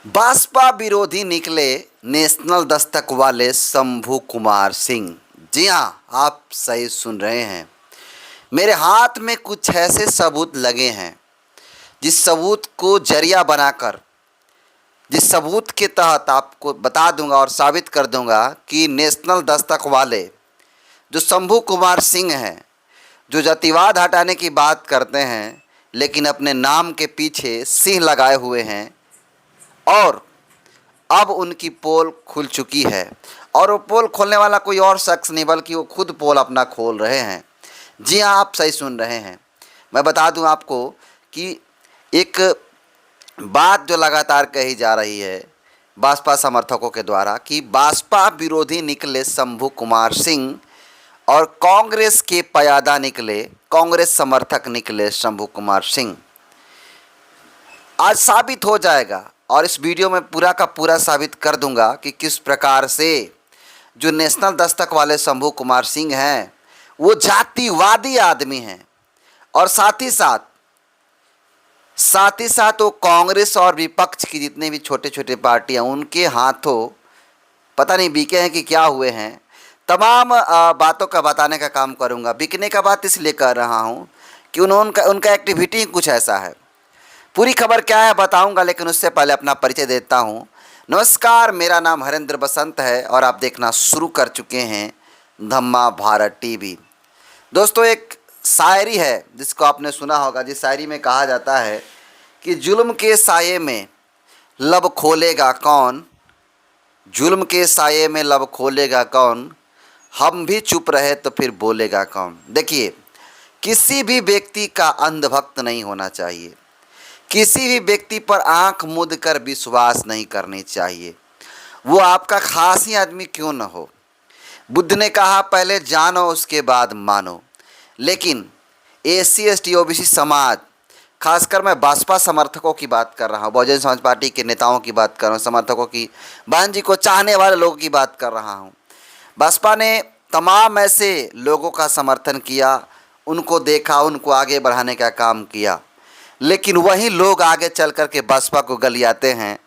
भाजपा विरोधी निकले नेशनल दस्तक वाले शंभू कुमार सिंह। जी हाँ, आप सही सुन रहे हैं। मेरे हाथ में कुछ ऐसे सबूत लगे हैं जिस सबूत को जरिया बनाकर, जिस सबूत के तहत आपको बता दूंगा और साबित कर दूंगा कि नेशनल दस्तक वाले जो शंभू कुमार सिंह हैं, जो जातिवाद हटाने की बात करते हैं लेकिन अपने नाम के पीछे सिंह लगाए हुए हैं, और अब उनकी पोल खुल चुकी है। और वो पोल खोलने वाला कोई और शख्स नहीं बल्कि वो खुद पोल अपना खोल रहे हैं। जी हाँ, आप सही सुन रहे हैं। मैं बता दूं आपको कि एक बात जो लगातार कही जा रही है भाजपा समर्थकों के द्वारा कि भाजपा विरोधी निकले शंभू कुमार सिंह और कांग्रेस के प्यादा निकले, कांग्रेस समर्थक निकले शंभू कुमार सिंह। आज साबित हो जाएगा और इस वीडियो में पूरा का पूरा साबित कर दूंगा कि किस प्रकार से जो नेशनल दस्तक वाले शंभू कुमार सिंह हैं वो जातिवादी आदमी हैं, और साथ ही साथ वो कांग्रेस और विपक्ष की जितने भी छोटे छोटे पार्टियां उनके हाथों पता नहीं बिके हैं कि क्या हुए हैं। तमाम बातों का बताने का काम करूंगा। बिकने का बात इसलिए कर रहा हूं कि उनका एक्टिविटी कुछ ऐसा है। पूरी खबर क्या है बताऊंगा, लेकिन उससे पहले अपना परिचय देता हूं। नमस्कार, मेरा नाम हरेंद्र बसंत है और आप देखना शुरू कर चुके हैं धम्मा भारत टीवी। दोस्तों, एक शायरी है जिसको आपने सुना होगा, जिस शायरी में कहा जाता है कि जुल्म के साये में लब खोलेगा कौन, जुल्म के साये में लब खोलेगा कौन, हम भी चुप रहे तो फिर बोलेगा कौन। देखिए, किसी भी व्यक्ति का अंधभक्त नहीं होना चाहिए, किसी भी व्यक्ति पर आंख मूंद कर विश्वास नहीं करनी चाहिए, वो आपका खास ही आदमी क्यों न हो। बुद्ध ने कहा पहले जानो उसके बाद मानो। लेकिन SC ST OBC समाज, खासकर मैं भाजपा समर्थकों की बात कर रहा हूँ, बहुजन समाज पार्टी के नेताओं की बात कर रहा हूँ, समर्थकों की, बहन जी को चाहने वाले लोगों की बात कर रहा हूँ। भाजपा ने तमाम ऐसे लोगों का समर्थन किया, उनको देखा, उनको आगे बढ़ाने का काम किया, लेकिन वही लोग आगे चल कर के बसपा को गलियाते हैं,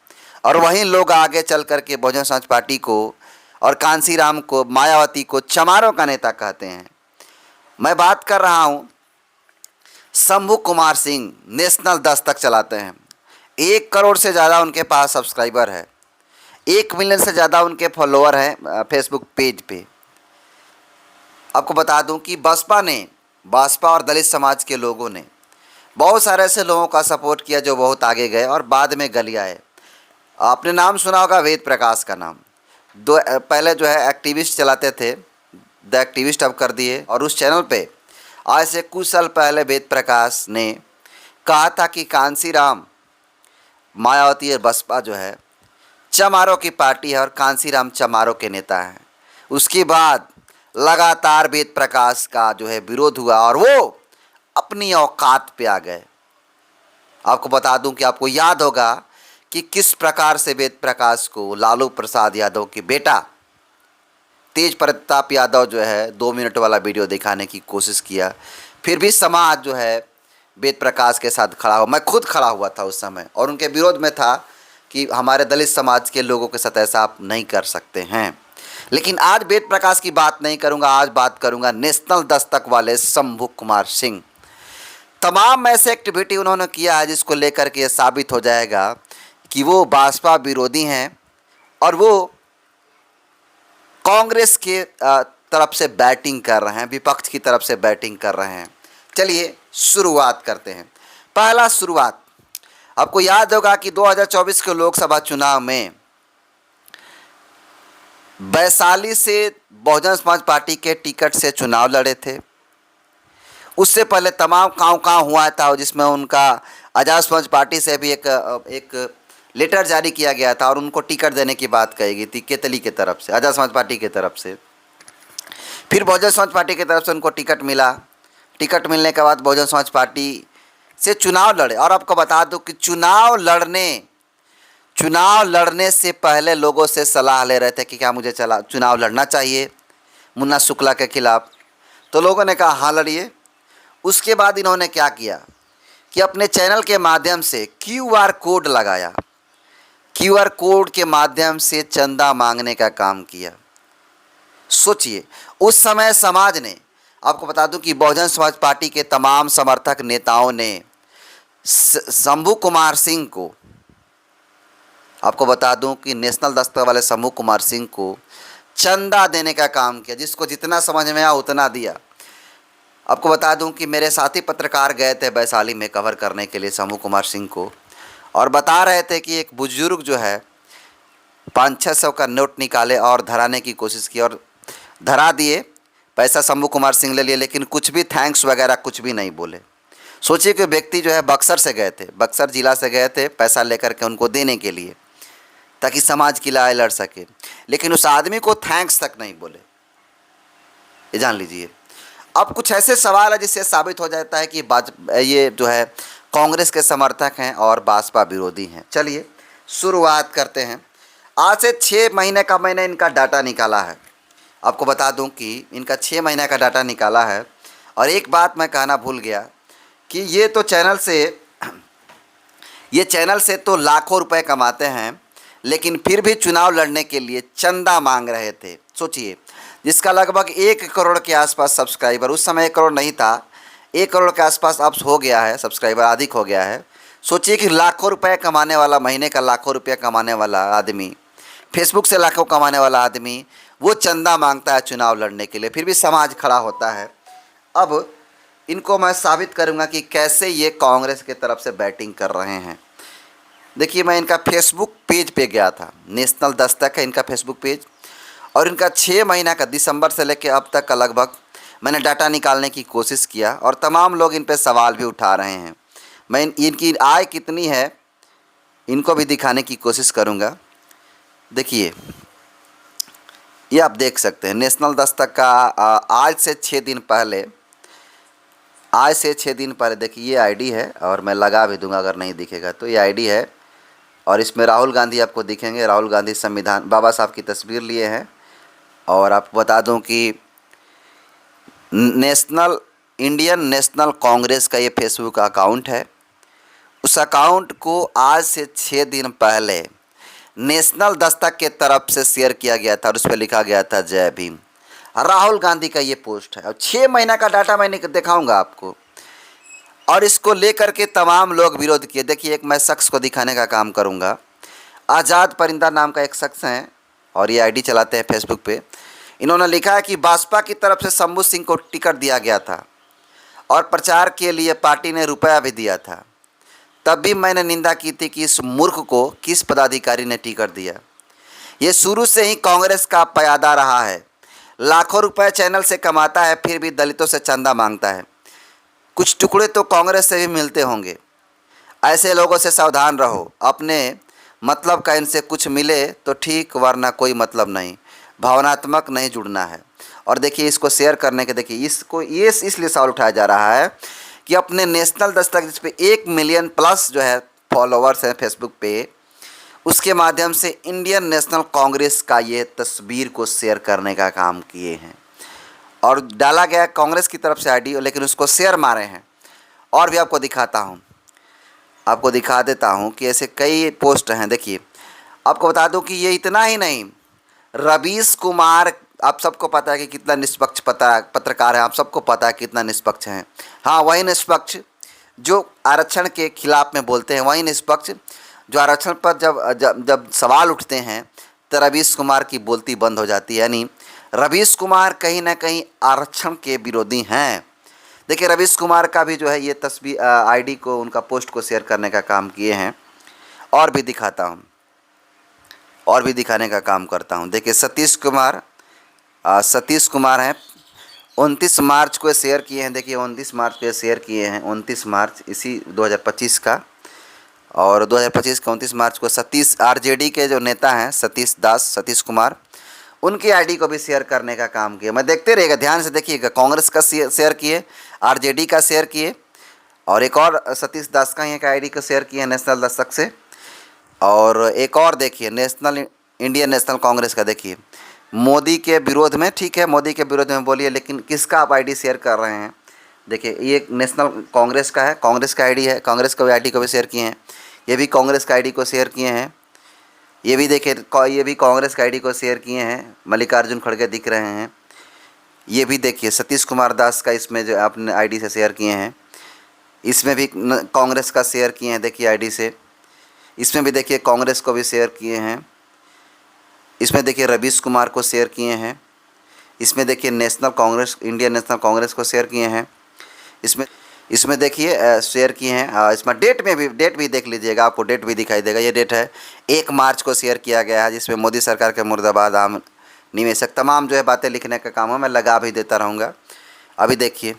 और वही लोग आगे चल कर के बहुजन समाज पार्टी को और कांसीराम को, मायावती को चमारों का नेता कहते हैं। मैं बात कर रहा हूं शंभू कुमार सिंह, नेशनल दस्तक चलाते हैं। 1 करोड़ से ज़्यादा उनके पास सब्सक्राइबर है, 1 मिलियन से ज़्यादा उनके फॉलोअर हैं फेसबुक पेज पे। आपको बता दूं कि भाजपा और दलित समाज के लोगों ने बहुत सारे ऐसे लोगों का सपोर्ट किया जो बहुत आगे गए और बाद में गलियाए। आपने नाम सुना होगा वेद प्रकाश का नाम। पहले जो है एक्टिविस्ट चलाते थे, द एक्टिविस्ट अब कर दिए, और उस चैनल पे आज से कुछ साल पहले वेद प्रकाश ने कहा था कि कांसीराम, मायावती और बसपा जो है चमारों की पार्टी है और कांसीराम चमारों के नेता हैं। उसके बाद लगातार वेद प्रकाश का जो है विरोध हुआ और वो अपनी औकात पे आ गए। आपको बता दूं कि आपको याद होगा कि किस प्रकार से वेद प्रकाश को लालू प्रसाद यादव के बेटा तेज प्रताप यादव जो है 2 मिनट वाला वीडियो दिखाने की कोशिश किया। फिर भी समाज जो है वेद प्रकाश के साथ खड़ा हुआ। मैं खुद खड़ा हुआ था उस समय और उनके विरोध में था कि हमारे दलित समाज के लोगों के साथ ऐसा आप नहीं कर सकते हैं। लेकिन आज वेद प्रकाश की बात नहीं करूंगा, आज बात करूंगा नेशनल दस्तक वाले शंभू कुमार सिंह। तमाम ऐसे एक्टिविटी उन्होंने किया है जिसको लेकर के ये साबित हो जाएगा कि वो भाजपा विरोधी हैं और वो कांग्रेस के तरफ से बैटिंग कर रहे हैं, विपक्ष की तरफ से बैटिंग कर रहे हैं। चलिए शुरुआत करते हैं। पहला शुरुआत, आपको याद होगा कि 2024 के लोकसभा चुनाव में वैशाली से बहुजन समाज पार्टी के टिकट से चुनाव लड़े थे। उससे पहले तमाम काँव हुआ था जिसमें उनका आज़ाद समाज पार्टी से भी एक लेटर जारी किया गया था और उनको टिकट देने की बात कही गई थी केतली की तरफ से, आज़ाद समाज पार्टी की तरफ से। फिर बहुजन समाज पार्टी की तरफ से उनको टिकट मिला। टिकट मिलने के बाद बहुजन समाज पार्टी से चुनाव लड़े। और आपको बता दूं कि चुनाव लड़ने से पहले लोगों से सलाह ले रहे थे कि क्या मुझे चुनाव लड़ना चाहिए मुन्ना शुक्ला के खिलाफ। तो लोगों ने कहा हाँ लड़िए। उसके बाद इन्होंने क्या किया कि अपने चैनल के माध्यम से QR कोड लगाया। क्यूआर कोड के माध्यम से चंदा मांगने का काम किया। सोचिए, उस समय समाज ने, आपको बता दूं कि बहुजन समाज पार्टी के तमाम समर्थक नेताओं ने शंभू कुमार सिंह को, आपको बता दूं कि नेशनल दस्तक वाले शंभू कुमार सिंह को चंदा देने का काम किया, जिसको जितना समझ में आया उतना दिया। आपको बता दूं कि मेरे साथी पत्रकार गए थे वैशाली में कवर करने के लिए शंभू कुमार सिंह को, और बता रहे थे कि एक बुजुर्ग जो है 500-600 का नोट निकाले और धराने की कोशिश की और धरा दिए। पैसा शंभू कुमार सिंह ले लिए, लेकिन कुछ भी थैंक्स वगैरह कुछ भी नहीं बोले। सोचिए कि व्यक्ति जो है बक्सर से गए थे, बक्सर जिला से गए थे पैसा लेकर के उनको देने के लिए, ताकि समाज की लड़ाई लड़ सके, लेकिन उस आदमी को थैंक्स तक नहीं बोले। ये जान लीजिए। अब कुछ ऐसे सवाल है जिससे साबित हो जाता है कि ये जो है कांग्रेस के समर्थक हैं और भाजपा विरोधी हैं। चलिए शुरुआत करते हैं। आज से 6 महीने का मैंने इनका डाटा निकाला है। आपको बता दूं कि इनका 6 महीने का डाटा निकाला है। और एक बात मैं कहना भूल गया कि ये चैनल से तो लाखों रुपए कमाते हैं, लेकिन फिर भी चुनाव लड़ने के लिए चंदा मांग रहे थे। सोचिए, जिसका लगभग 1 करोड़ के आसपास सब्सक्राइबर, उस समय 1 करोड़ नहीं था, 1 करोड़ के आसपास अब हो गया है, सब्सक्राइबर अधिक हो गया है। सोचिए कि लाखों रुपए कमाने वाला, महीने का लाखों रुपया कमाने वाला आदमी, फेसबुक से लाखों कमाने वाला आदमी, वो चंदा मांगता है चुनाव लड़ने के लिए, फिर भी समाज खड़ा होता है। अब इनको मैं साबित करूंगा कि कैसे ये कांग्रेस के तरफ से बैटिंग कर रहे हैं। देखिए, मैं इनका फेसबुक पेज पे गया था, नेशनल दस्तक है इनका फेसबुक पेज, और इनका 6 महीना का दिसंबर से लेकर अब तक का लगभग मैंने डाटा निकालने की कोशिश किया, और तमाम लोग इन पे सवाल भी उठा रहे हैं। मैं इनकी आय कितनी है इनको भी दिखाने की कोशिश करूंगा। देखिए, ये आप देख सकते हैं नेशनल दस्तक का आज से 6 दिन पहले देखिए ये आईडी है, और मैं लगा भी दूंगा अगर नहीं दिखेगा तो। ये आईडी है और इसमें राहुल गांधी आपको दिखेंगे। राहुल गांधी संविधान बाबा साहब की तस्वीर लिए हैं। और आपको बता दूं कि इंडियन नेशनल कांग्रेस का ये फेसबुक अकाउंट है। उस अकाउंट को आज से 6 दिन पहले नेशनल दस्तक के तरफ से शेयर किया गया था और उस पर लिखा गया था जय भीम। राहुल गांधी का ये पोस्ट है, और 6 महीना का डाटा मैंने दिखाऊंगा आपको। और इसको लेकर के तमाम लोग विरोध किए। देखिए, एक मैं शख्स को दिखाने का काम करूंगा। आज़ाद परिंदा नाम का एक शख्स हैं और ये आईडी चलाते हैं फेसबुक पे। इन्होंने लिखा है कि भाजपा की तरफ से शंभू सिंह को टिकट दिया गया था और प्रचार के लिए पार्टी ने रुपया भी दिया था। तब भी मैंने निंदा की थी कि इस मूर्ख को किस पदाधिकारी ने टिकट दिया। ये शुरू से ही कांग्रेस का प्यादा रहा है। लाखों रुपए चैनल से कमाता है, फिर भी दलितों से चंदा मांगता है। कुछ टुकड़े तो कांग्रेस से भी मिलते होंगे। ऐसे लोगों से सावधान रहो। अपने मतलब का इनसे कुछ मिले तो ठीक, वरना कोई मतलब नहीं। भावनात्मक नहीं जुड़ना है। और देखिए, इसको शेयर करने के, देखिए इसको ये इसलिए सवाल उठाया जा रहा है कि अपने नेशनल दस्तक जिस पे 1 मिलियन प्लस जो है फॉलोवर्स हैं फेसबुक पे, उसके माध्यम से इंडियन नेशनल कांग्रेस का ये तस्वीर को शेयर करने का काम किए हैं। और डाला गया कांग्रेस की तरफ से आईडी, लेकिन उसको शेयर मारे हैं। और भी आपको दिखाता हूँ, आपको दिखा देता हूँ कि ऐसे कई पोस्ट हैं। देखिए, आपको बता दूँ कि ये इतना ही नहीं, रवीश कुमार, आप सबको पता है कि कितना निष्पक्ष पत्रकार है, आप सबको पता है कितना निष्पक्ष हैं। हाँ, वही निष्पक्ष जो आरक्षण के खिलाफ में बोलते हैं, वही निष्पक्ष जो आरक्षण पर जब सवाल उठते हैं तो रवीश कुमार की बोलती बंद हो जाती है। यानी रवीश कुमार कहीं ना कहीं आरक्षण के विरोधी हैं। देखिए, रवीश कुमार का भी जो है ये तस्वीर आईडी को, उनका पोस्ट को शेयर करने का काम किए हैं। और भी दिखाता हूँ, और भी दिखाने का काम करता हूँ। देखिए, सतीश कुमार हैं, 29 मार्च को शेयर किए हैं। देखिए, 29 मार्च को शेयर किए हैं, 29 मार्च इसी 2025 का। और 2025 के 29 मार्च को सतीश, आरजेडी के जो नेता हैं सतीश कुमार, उनकी आईडी को भी शेयर करने का काम किया। मैं देखते रहिएगा, ध्यान से देखिएगा। कांग्रेस का शेयर किए, आरजेडी का शेयर किए, और एक और सतीश दास का ही आईडी को शेयर किए नेशनल दस्तक से। और एक और देखिए, इंडियन नेशनल कांग्रेस का। देखिए, मोदी के विरोध में, ठीक है, मोदी के विरोध में बोलिए, लेकिन किसका आप आईडी शेयर कर रहे हैं। देखिए, ये नेशनल कांग्रेस का है, कांग्रेस का आईडी है, कांग्रेस का आईडी को भी शेयर किए हैं। ये भी कांग्रेस का आईडी को शेयर किए हैं। ये भी देखिए, ये भी कांग्रेस का आईडी को शेयर किए हैं, मल्लिकार्जुन खड़गे दिख रहे हैं। ये भी देखिए सतीश कुमार दास का इसमें जो अपने आईडी से शेयर किए हैं, इसमें भी कांग्रेस का शेयर किए हैं, देखिए आईडी से। इसमें भी देखिए कांग्रेस को भी शेयर किए हैं। इसमें देखिए रवीश कुमार को शेयर किए हैं। इसमें देखिए national Congress, Indian national Congress को शेयर किए हैं। इसमें देखिए शेयर किए हैं। इसमें डेट भी देख लीजिएगा, आपको डेट भी दिखाई देगा। ये डेट है 1 मार्च को शेयर किया गया है, जिसमें मोदी सरकार के मुर्दाबाद आम निवेशक तमाम जो है बातें लिखने का काम है, मैं लगा भी देता रहूँगा। अभी देखिए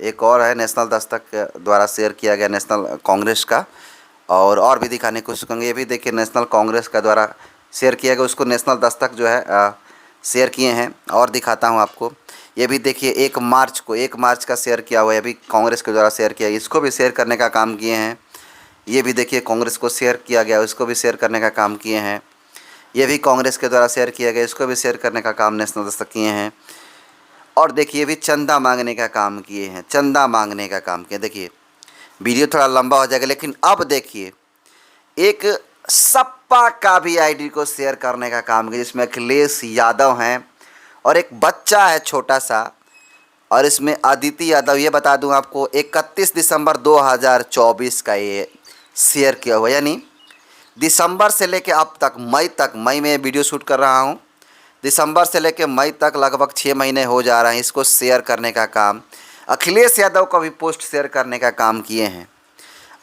एक और है नेशनल दस्तक द्वारा शेयर किया गया, नेशनल कांग्रेस का। और भी दिखाने की कोशिश करेंगे। ये भी देखिए नेशनल कांग्रेस का द्वारा शेयर किया गया, उसको नेशनल दस्तक जो है शेयर किए हैं। और दिखाता हूँ आपको। ये भी देखिए 1 मार्च का शेयर किया हुआ है, ये भी कांग्रेस के द्वारा शेयर किया, इसको भी शेयर करने का काम किए हैं। ये भी देखिए कांग्रेस को शेयर किया गया, उसको भी शेयर करने का काम किए हैं। ये भी कांग्रेस के द्वारा शेयर किया गया, इसको भी शेयर करने का काम नेशनल दस्तक किए हैं। और देखिए ये भी चंदा मांगने का काम किए हैं, देखिए वीडियो थोड़ा लंबा हो जाएगा, लेकिन अब देखिए एक सपा का भी आईडी को शेयर करने का काम किया, जिसमें अखिलेश यादव हैं और एक बच्चा है छोटा सा, और इसमें अदिति यादव। ये बता दूं आपको 31 दिसंबर 2024 का ये शेयर किया हुआ, यानी दिसंबर से लेके अब तक, मई में वीडियो शूट कर रहा हूँ, दिसंबर से लेके मई तक लगभग 6 महीने हो जा रहे हैं इसको शेयर करने का काम। अखिलेश यादव का भी पोस्ट शेयर करने का काम किए हैं।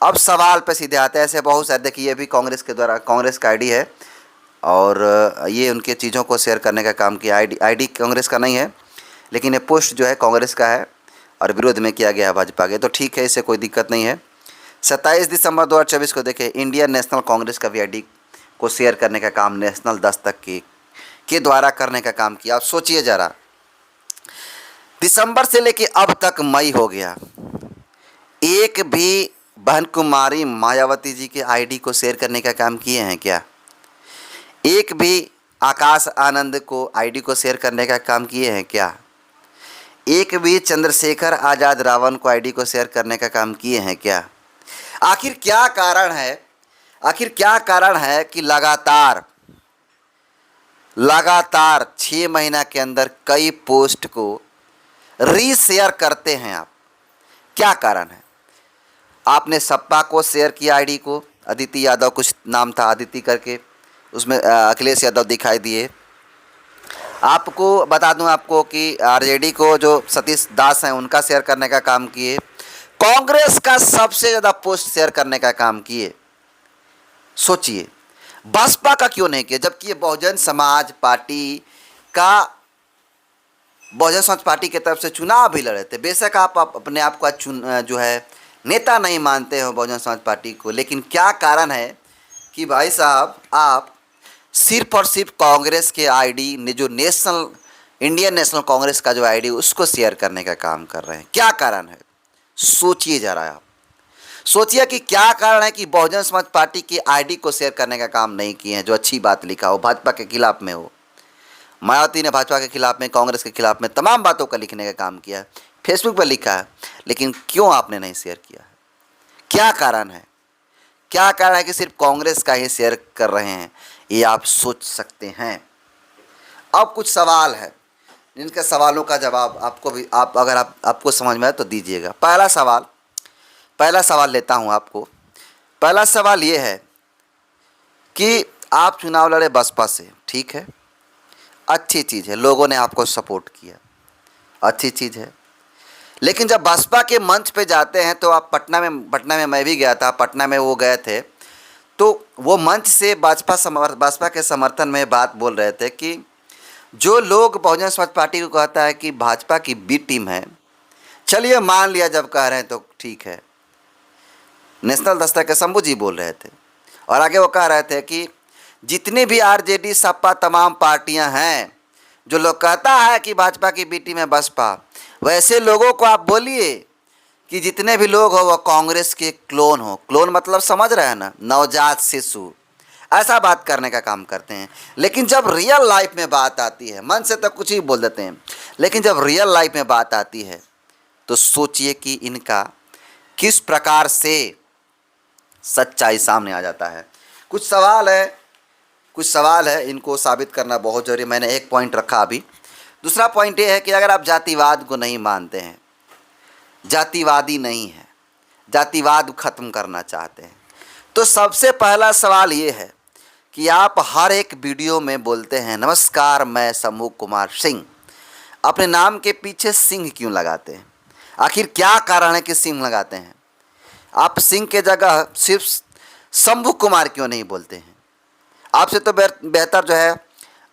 अब सवाल पे सीधे आते हैं, ऐसे बहुत सारे। देखिए ये भी कांग्रेस के द्वारा, कांग्रेस का आईडी है, और ये उनके चीज़ों को शेयर करने का काम किया। आईडी कांग्रेस का नहीं है, लेकिन ये पोस्ट जो है कांग्रेस का है और विरोध में किया गया है भाजपा के, तो ठीक है, इससे कोई दिक्कत नहीं है। 27 दिसंबर 2024 को देखिए इंडियन नेशनल कांग्रेस का भी आईडी को शेयर करने का काम नेशनल दस्तक के द्वारा करने का काम किया। आप सोचिए ज़रा, दिसंबर से लेके अब तक मई हो गया, एक भी बहन कुमारी मायावती जी के आईडी को शेयर करने का काम किए हैं क्या? एक भी आकाश आनंद को आईडी को शेयर करने का काम किए हैं क्या? एक भी चंद्रशेखर आज़ाद रावण को आईडी को शेयर करने का काम किए हैं क्या? आखिर क्या कारण है कि लगातार 6 महीना के अंदर कई पोस्ट को रीशेयर करते हैं आप? क्या कारण है? आपने सपा को शेयर किया आईडी को, अदिति यादव कुछ नाम था, अदिति करके, उसमें अखिलेश यादव दिखाई दिए। आपको बता दूं आपको कि आरजेडी को जो सतीश दास हैं उनका शेयर करने का काम किए। कांग्रेस का सबसे ज़्यादा पोस्ट शेयर करने का काम किए। सोचिए, बसपा का क्यों नहीं किया, जबकि ये बहुजन समाज पार्टी के तरफ से चुनाव भी लड़े थे। बेशक आप अपने आप को जो है नेता नहीं मानते हो बहुजन समाज पार्टी को, लेकिन क्या कारण है कि भाई साहब आप सिर्फ और सिर्फ कांग्रेस के आईडी ने जो इंडियन नेशनल कांग्रेस का जो आईडी उसको शेयर करने का काम कर रहे हैं? क्या कारण है? सोचिए जरा, आप सोचिए कि क्या कारण है कि बहुजन समाज पार्टी की आईडी को शेयर करने का काम नहीं किए हैं, जो अच्छी बात लिखा हो, भाजपा के खिलाफ में हो। मायावती ने भाजपा के खिलाफ में, कांग्रेस के खिलाफ में तमाम बातों का लिखने का काम किया है, फेसबुक पर लिखा है, लेकिन क्यों आपने नहीं शेयर किया है? क्या कारण है? क्या कारण है कि सिर्फ कांग्रेस का ही शेयर कर रहे हैं? ये आप सोच सकते हैं। अब कुछ सवाल है, जिनके सवालों का जवाब आपको समझ में आए तो दीजिएगा। पहला सवाल लेता हूं आपको। पहला सवाल ये है कि आप चुनाव लड़े बसपा से, ठीक है, अच्छी चीज़ है, लोगों ने आपको सपोर्ट किया, अच्छी चीज़ है। लेकिन जब बसपा के मंच पे जाते हैं तो आप पटना में मैं भी गया था, पटना में वो गए थे, तो वो मंच से बसपा के समर्थन में बात बोल रहे थे कि जो लोग बहुजन समाज पार्टी को कहता है कि भाजपा की बी टीम है, चलिए मान लिया, जब कह रहे हैं तो ठीक है। नेशनल दस्तक के शंभू जी बोल रहे थे, और आगे वो कह रहे थे कि जितनी भी आरजेडी सपा तमाम पार्टियां हैं, जो लोग कहता है कि भाजपा की बी टीम है बसपा, वैसे लोगों को आप बोलिए कि जितने भी लोग हो वो कांग्रेस के क्लोन हो। क्लोन मतलब समझ रहे हैं ना, नवजात शिशु, ऐसा बात करने का काम करते हैं। लेकिन जब रियल लाइफ में बात आती है, मन से तो कुछ ही बोल देते हैं, लेकिन जब रियल लाइफ में बात आती है तो सोचिए कि इनका किस प्रकार से सच्चाई सामने आ जाता है। कुछ सवाल है, इनको साबित करना बहुत ज़रूरी। मैंने एक पॉइंट रखा अभी। दूसरा पॉइंट ये है कि अगर आप जातिवाद को नहीं मानते हैं, जातिवादी नहीं हैं, जातिवाद ख़त्म करना चाहते हैं, तो सबसे पहला सवाल ये है कि आप हर एक वीडियो में बोलते हैं नमस्कार मैं शंभू कुमार सिंह। अपने नाम के पीछे सिंह क्यों लगाते हैं? आखिर क्या कारण है कि सिंह लगाते हैं? आप सिंह के जगह सिर्फ शंभू कुमार क्यों नहीं बोलते हैं? आपसे तो बेहतर जो है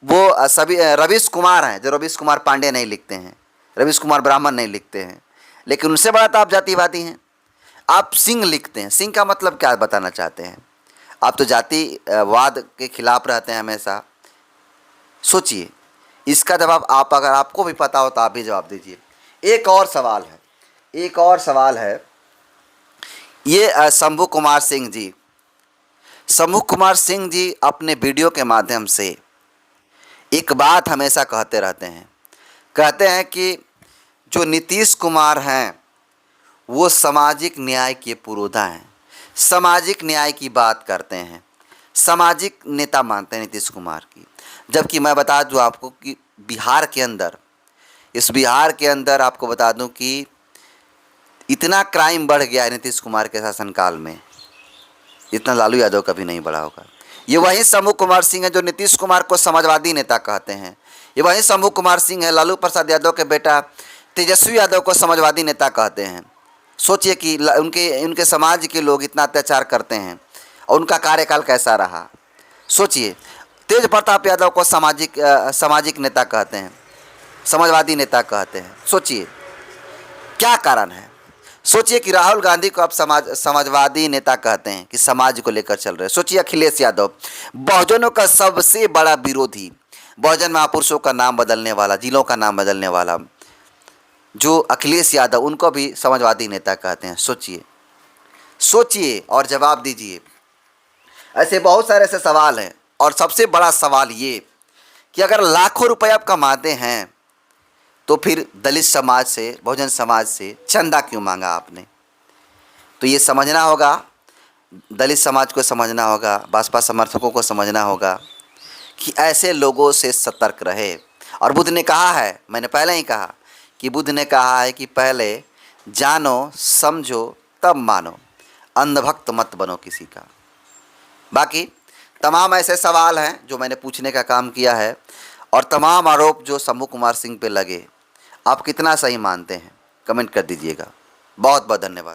वो सभी रवीश कुमार हैं, जो रवीश कुमार पांडे नहीं लिखते हैं, रवीश कुमार ब्राह्मण नहीं लिखते हैं, लेकिन उनसे बड़ा तो आप जातिवादी हैं। आप सिंह लिखते हैं। सिंह का मतलब क्या बताना चाहते हैं? आप तो जातिवाद के खिलाफ रहते हैं हमेशा। सोचिए, इसका जवाब आप, अगर आपको भी पता हो तो आप भी जवाब दीजिए। एक और सवाल है, ये शंभू कुमार सिंह जी अपने वीडियो के माध्यम से एक बात हमेशा कहते रहते हैं। कहते हैं कि जो नीतीश कुमार हैं वो सामाजिक न्याय के पुरोधा हैं, सामाजिक न्याय की बात करते हैं, सामाजिक नेता मानते हैं नीतीश कुमार की। जबकि मैं बता दूं आपको कि बिहार के अंदर आपको बता दूं कि इतना क्राइम बढ़ गया है नीतीश कुमार के शासनकाल में, इतना लालू यादव कभी नहीं बढ़ा होगा। ये वही शंभू कुमार सिंह है जो नीतीश कुमार को समाजवादी नेता कहते हैं। ये वही शंभू कुमार सिंह है, लालू प्रसाद यादव के बेटा तेजस्वी यादव को समाजवादी नेता कहते हैं। सोचिए कि उनके समाज के लोग इतना अत्याचार करते हैं और उनका कार्यकाल कैसा रहा। सोचिए, तेज प्रताप यादव को सामाजिक नेता कहते हैं, समाजवादी नेता कहते हैं। सोचिए क्या कारण है। सोचिए कि राहुल गांधी को आप समाजवादी नेता कहते हैं कि समाज को लेकर चल रहे हैं। सोचिए अखिलेश यादव, बहुजनों का सबसे बड़ा विरोधी, बहुजन महापुरुषों का नाम बदलने वाला, जिलों का नाम बदलने वाला जो अखिलेश यादव, उनको भी समाजवादी नेता कहते हैं। सोचिए और जवाब दीजिए। ऐसे बहुत सारे ऐसे सवाल हैं। और सबसे बड़ा सवाल ये कि अगर लाखों रुपए आप कमाते हैं तो फिर दलित समाज से, बहुजन समाज से चंदा क्यों मांगा आपने? तो ये समझना होगा, दलित समाज को समझना होगा, भाजपा समर्थकों को समझना होगा कि ऐसे लोगों से सतर्क रहे। और बुद्ध ने कहा है, मैंने पहले ही कहा कि बुद्ध ने कहा है कि पहले जानो समझो तब मानो, अंधभक्त मत बनो किसी का। बाकी तमाम ऐसे सवाल हैं जो मैंने पूछने का काम किया है, और तमाम आरोप जो शंभू कुमार सिंह पे लगे, आप कितना सही मानते हैं? कमेंट कर दीजिएगा। बहुत बहुत धन्यवाद।